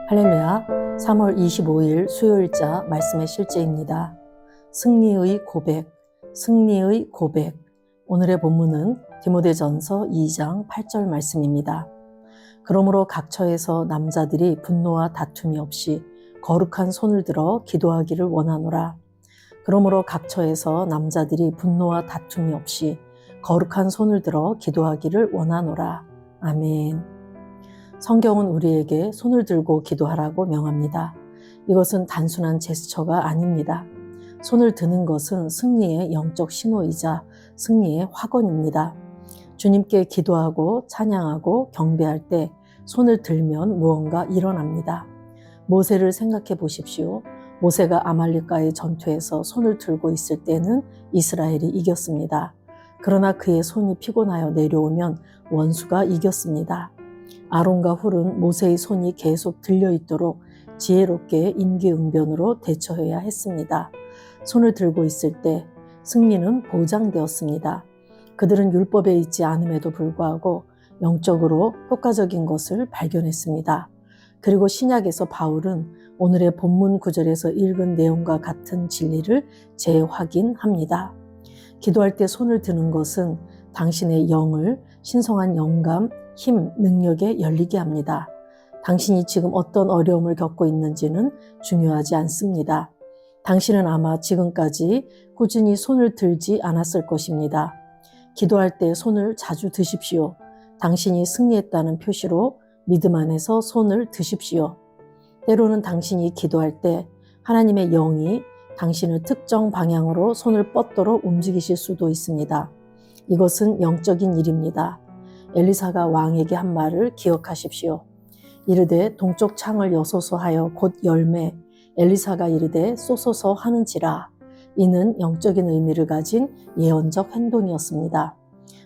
할렐루야. 3월 25일 수요일자 말씀의 실제입니다. 승리의 고백, 승리의 고백. 오늘의 본문은 디모데전서 2장 8절 말씀입니다. 그러므로 각처에서 남자들이 분노와 다툼이 없이 거룩한 손을 들어 기도하기를 원하노라. 그러므로 각처에서 남자들이 분노와 다툼이 없이 거룩한 손을 들어 기도하기를 원하노라. 아멘. 성경은 우리에게 손을 들고 기도하라고 명합니다. 이것은 단순한 제스처가 아닙니다. 손을 드는 것은 승리의 영적 신호이자 승리의 확언입니다. 주님께 기도하고 찬양하고 경배할 때 손을 들면 무언가 일어납니다. 모세를 생각해 보십시오. 모세가 아말렉과의 전투에서 손을 들고 있을 때는 이스라엘이 이겼습니다. 그러나 그의 손이 피곤하여 내려오면 원수가 이겼습니다. 아론과 훌은 모세의 손이 계속 들려있도록 지혜롭게 임기응변으로 대처해야 했습니다. 손을 들고 있을 때 승리는 보장되었습니다. 그들은 율법에 있지 않음에도 불구하고 영적으로 효과적인 것을 발견했습니다. 그리고 신약에서 바울은 오늘의 본문 구절에서 읽은 내용과 같은 진리를 재확인합니다. 기도할 때 손을 드는 것은 당신의 영을 신성한 영감, 힘, 능력에 열리게 합니다. 당신이 지금 어떤 어려움을 겪고 있는지는 중요하지 않습니다. 당신은 아마 지금까지 꾸준히 손을 들지 않았을 것입니다. 기도할 때 손을 자주 드십시오. 당신이 승리했다는 표시로 믿음 안에서 손을 드십시오. 때로는 당신이 기도할 때 하나님의 영이 당신을 특정 방향으로 손을 뻗도록 움직이실 수도 있습니다. 이것은 영적인 일입니다. 엘리사가 왕에게 한 말을 기억하십시오. 이르되 동쪽 창을 여소서 하여 곧 열매, 엘리사가 이르되 쏘소서 하는지라. 이는 영적인 의미를 가진 예언적 행동이었습니다.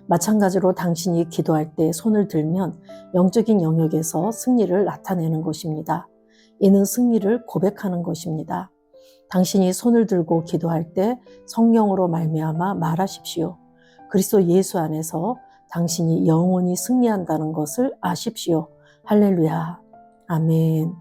마찬가지로 당신이 기도할 때 손을 들면 영적인 영역에서 승리를 나타내는 것입니다. 이는 승리를 고백하는 것입니다. 당신이 손을 들고 기도할 때 성령으로 말미암아 말하십시오. 그리스도 예수 안에서 당신이 영원히 승리한다는 것을 아십시오. 할렐루야. 아멘.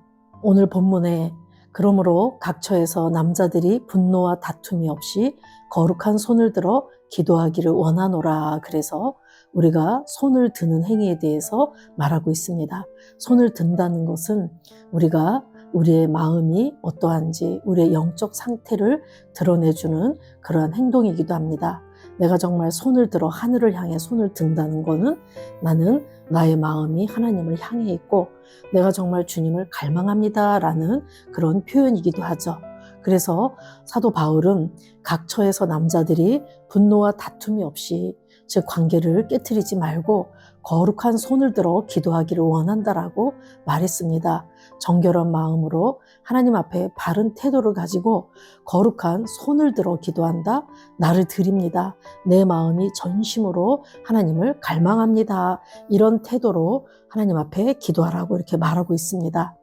오늘 본문에 그러므로 각처에서 남자들이 분노와 다툼이 없이 거룩한 손을 들어 기도하기를 원하노라. 그래서 우리가 손을 드는 행위에 대해서 말하고 있습니다. 손을 든다는 것은 우리가 우리의 마음이 어떠한지 우리의 영적 상태를 드러내주는 그러한 행동이기도 합니다. 내가 정말 손을 들어 하늘을 향해 손을 든다는 것은 나는 나의 마음이 하나님을 향해 있고 내가 정말 주님을 갈망합니다라는 그런 표현이기도 하죠. 그래서 사도 바울은 각처에서 남자들이 분노와 다툼이 없이 즉 관계를 깨트리지 말고 거룩한 손을 들어 기도하기를 원한다라고 말했습니다. 정결한 마음으로 하나님 앞에 바른 태도를 가지고 거룩한 손을 들어 기도한다. 나를 드립니다. 내 마음이 전심으로 하나님을 갈망합니다. 이런 태도로 하나님 앞에 기도하라고 이렇게 말하고 있습니다.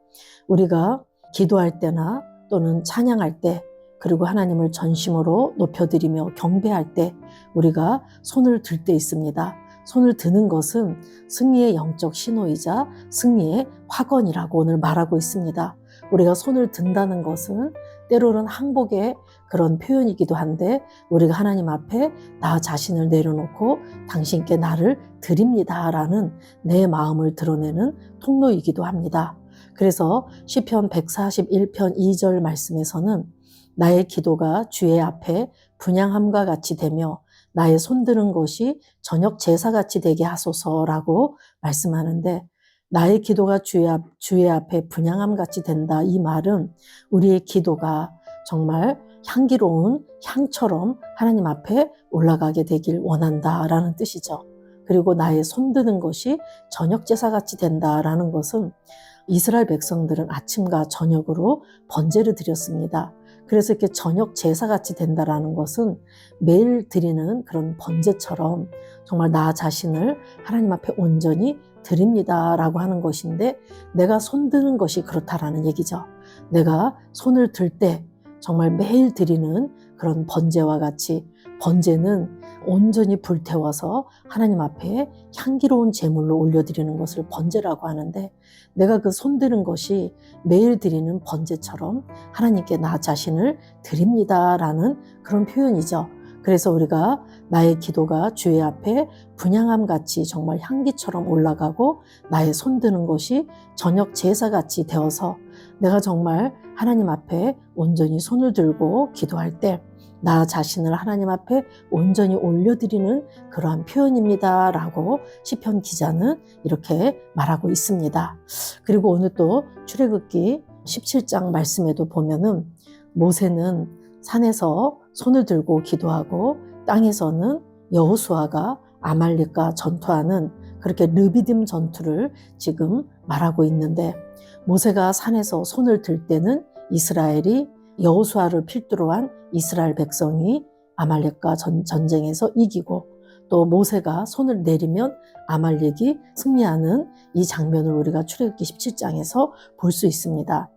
우리가 기도할 때나 또는 찬양할 때 그리고 하나님을 전심으로 높여드리며 경배할 때 우리가 손을 들 때 있습니다. 손을 드는 것은 승리의 영적 신호이자 승리의 확언이라고 오늘 말하고 있습니다. 우리가 손을 든다는 것은 때로는 항복의 그런 표현이기도 한데 우리가 하나님 앞에 나 자신을 내려놓고 당신께 나를 드립니다라는 내 마음을 드러내는 통로이기도 합니다. 그래서 시편 141편 2절 말씀에서는 나의 기도가 주의 앞에 분향함과 같이 되며 나의 손드는 것이 저녁 제사같이 되게 하소서라고 말씀하는데 나의 기도가 주의 앞에 분향함같이 된다. 이 말은 우리의 기도가 정말 향기로운 향처럼 하나님 앞에 올라가게 되길 원한다라는 뜻이죠. 그리고 나의 손드는 것이 저녁 제사같이 된다라는 것은 이스라엘 백성들은 아침과 저녁으로 번제를 드렸습니다. 그래서 이렇게 저녁 제사같이 된다라는 것은 매일 드리는 그런 번제처럼 정말 나 자신을 하나님 앞에 온전히 드립니다라고 하는 것인데 내가 손드는 것이 그렇다라는 얘기죠. 내가 손을 들 때 정말 매일 드리는 그런 번제와 같이 번제는 온전히 불태워서 하나님 앞에 향기로운 제물로 올려드리는 것을 번제라고 하는데, 내가 그 손드는 것이 매일 드리는 번제처럼 하나님께 나 자신을 드립니다라는 그런 표현이죠. 그래서 우리가 나의 기도가 주의 앞에 분향함같이 정말 향기처럼 올라가고, 나의 손드는 것이 저녁 제사같이 되어서 내가 정말 하나님 앞에 온전히 손을 들고 기도할 때 나 자신을 하나님 앞에 온전히 올려드리는 그러한 표현입니다 라고 시편 기자는 이렇게 말하고 있습니다. 그리고 오늘 또 출애굽기 17장 말씀에도 보면은 모세는 산에서 손을 들고 기도하고 땅에서는 여호수아가 아말렉과 전투하는 그렇게 르비딤 전투를 지금 말하고 있는데, 모세가 산에서 손을 들 때는 이스라엘이 여호수아를 필두로 한 이스라엘 백성이 아말렉과 전쟁에서 이기고, 또 모세가 손을 내리면 아말렉이 승리하는 이 장면을 우리가 출애굽기 17장에서 볼 수 있습니다.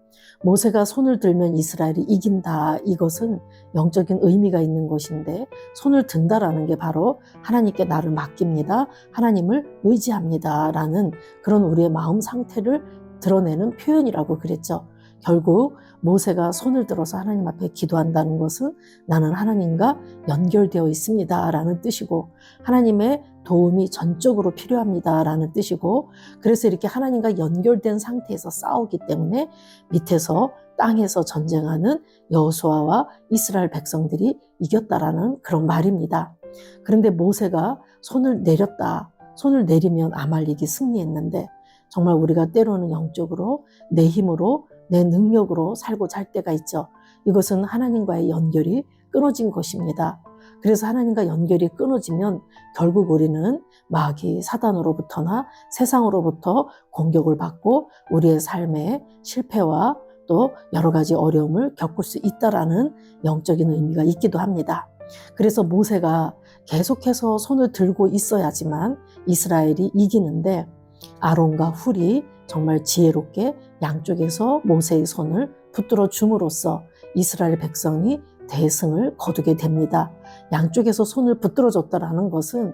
모세가 손을 들면 이스라엘이 이긴다, 이것은 영적인 의미가 있는 것인데, 손을 든다라는 게 바로 하나님께 나를 맡깁니다, 하나님을 의지합니다 라는 그런 우리의 마음 상태를 드러내는 표현이라고 그랬죠. 결국 모세가 손을 들어서 하나님 앞에 기도한다는 것은 나는 하나님과 연결되어 있습니다 라는 뜻이고, 하나님의 도움이 전적으로 필요합니다 라는 뜻이고, 그래서 이렇게 하나님과 연결된 상태에서 싸우기 때문에 밑에서 땅에서 전쟁하는 여호수아와 이스라엘 백성들이 이겼다라는 그런 말입니다. 그런데 모세가 손을 내렸다, 손을 내리면 아말렉이 승리했는데, 정말 우리가 때로는 영적으로 내 힘으로 내 능력으로 살고자 할 때가 있죠. 이것은 하나님과의 연결이 끊어진 것입니다. 그래서 하나님과 연결이 끊어지면 결국 우리는 마귀 사단으로부터나 세상으로부터 공격을 받고 우리의 삶에 실패와 또 여러 가지 어려움을 겪을 수 있다라는 영적인 의미가 있기도 합니다. 그래서 모세가 계속해서 손을 들고 있어야지만 이스라엘이 이기는데, 아론과 훌이 정말 지혜롭게 양쪽에서 모세의 손을 붙들어 줌으로써 이스라엘 백성이 대승을 거두게 됩니다. 양쪽에서 손을 붙들어 줬다라는 것은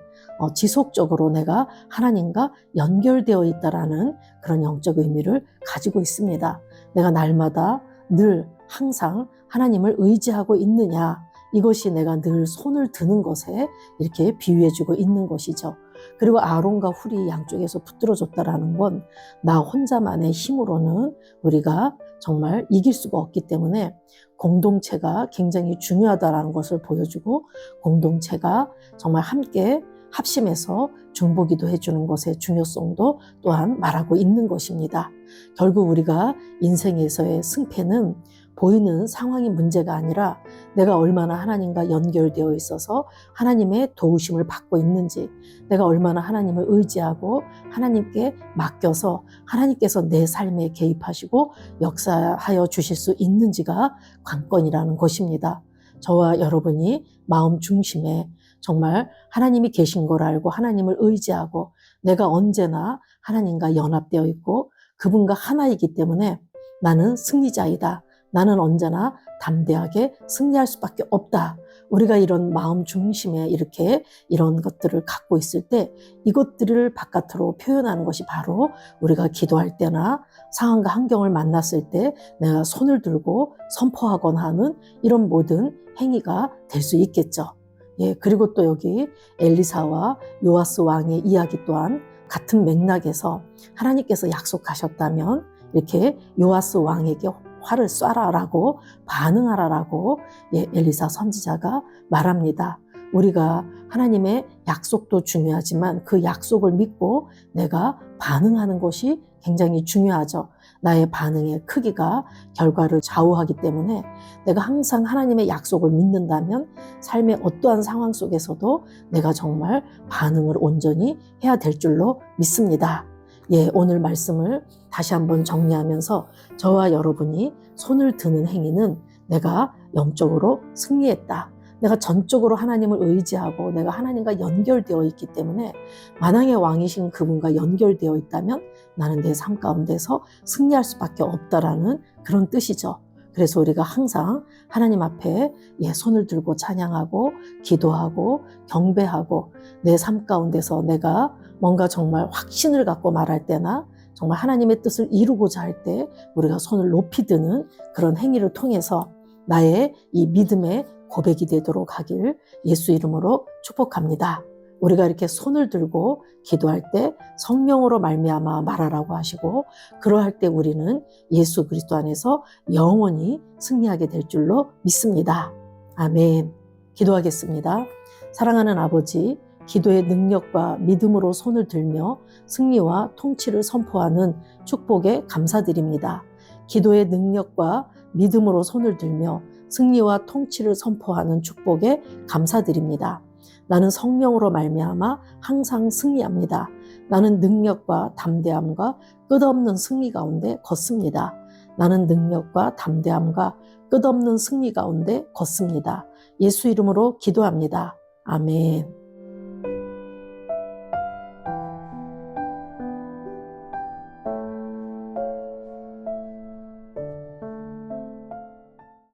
지속적으로 내가 하나님과 연결되어 있다라는 그런 영적 의미를 가지고 있습니다. 내가 날마다 늘 항상 하나님을 의지하고 있느냐, 이것이 내가 늘 손을 드는 것에 이렇게 비유해주고 있는 것이죠. 그리고 아론과 훌이 양쪽에서 붙들어줬다라는 건 나 혼자만의 힘으로는 우리가 정말 이길 수가 없기 때문에 공동체가 굉장히 중요하다라는 것을 보여주고, 공동체가 정말 함께 합심해서 중보기도 해주는 것의 중요성도 또한 말하고 있는 것입니다. 결국 우리가 인생에서의 승패는 보이는 상황이 문제가 아니라 내가 얼마나 하나님과 연결되어 있어서 하나님의 도우심을 받고 있는지, 내가 얼마나 하나님을 의지하고 하나님께 맡겨서 하나님께서 내 삶에 개입하시고 역사하여 주실 수 있는지가 관건이라는 것입니다. 저와 여러분이 마음 중심에 정말 하나님이 계신 걸 알고 하나님을 의지하고 내가 언제나 하나님과 연합되어 있고 그분과 하나이기 때문에 나는 승리자이다, 나는 언제나 담대하게 승리할 수밖에 없다, 우리가 이런 마음 중심에 이렇게 이런 것들을 갖고 있을 때 이것들을 바깥으로 표현하는 것이 바로 우리가 기도할 때나 상황과 환경을 만났을 때 내가 손을 들고 선포하거나 하는 이런 모든 행위가 될 수 있겠죠. 예, 그리고 또 여기 엘리사와 요아스 왕의 이야기 또한 같은 맥락에서 하나님께서 약속하셨다면 이렇게 요아스 왕에게 활을 쏴라라고 반응하라라고 엘리사 선지자가 말합니다. 우리가 하나님의 약속도 중요하지만 그 약속을 믿고 내가 반응하는 것이 굉장히 중요하죠. 나의 반응의 크기가 결과를 좌우하기 때문에 내가 항상 하나님의 약속을 믿는다면 삶의 어떠한 상황 속에서도 내가 정말 반응을 온전히 해야 될 줄로 믿습니다. 예, 오늘 말씀을 다시 한번 정리하면서 저와 여러분이 손을 드는 행위는 내가 영적으로 승리했다, 내가 전적으로 하나님을 의지하고 내가 하나님과 연결되어 있기 때문에 만왕의 왕이신 그분과 연결되어 있다면 나는 내 삶 가운데서 승리할 수밖에 없다라는 그런 뜻이죠. 그래서 우리가 항상 하나님 앞에 손을 들고 찬양하고 기도하고 경배하고 내 삶 가운데서 내가 뭔가 정말 확신을 갖고 말할 때나 정말 하나님의 뜻을 이루고자 할 때 우리가 손을 높이 드는 그런 행위를 통해서 나의 이 믿음의 고백이 되도록 하길 예수 이름으로 축복합니다. 우리가 이렇게 손을 들고 기도할 때 성령으로 말미암아 말하라고 하시고 그러할 때 우리는 예수 그리스도 안에서 영원히 승리하게 될 줄로 믿습니다. 아멘. 기도하겠습니다. 사랑하는 아버지, 기도의 능력과 믿음으로 손을 들며 승리와 통치를 선포하는 축복에 감사드립니다. 기도의 능력과 믿음으로 손을 들며 승리와 통치를 선포하는 축복에 감사드립니다. 나는 성령으로 말미암아 항상 승리합니다. 나는 능력과 담대함과 끝없는 승리 가운데 걷습니다. 나는 능력과 담대함과 끝없는 승리 가운데 걷습니다. 예수 이름으로 기도합니다. 아멘.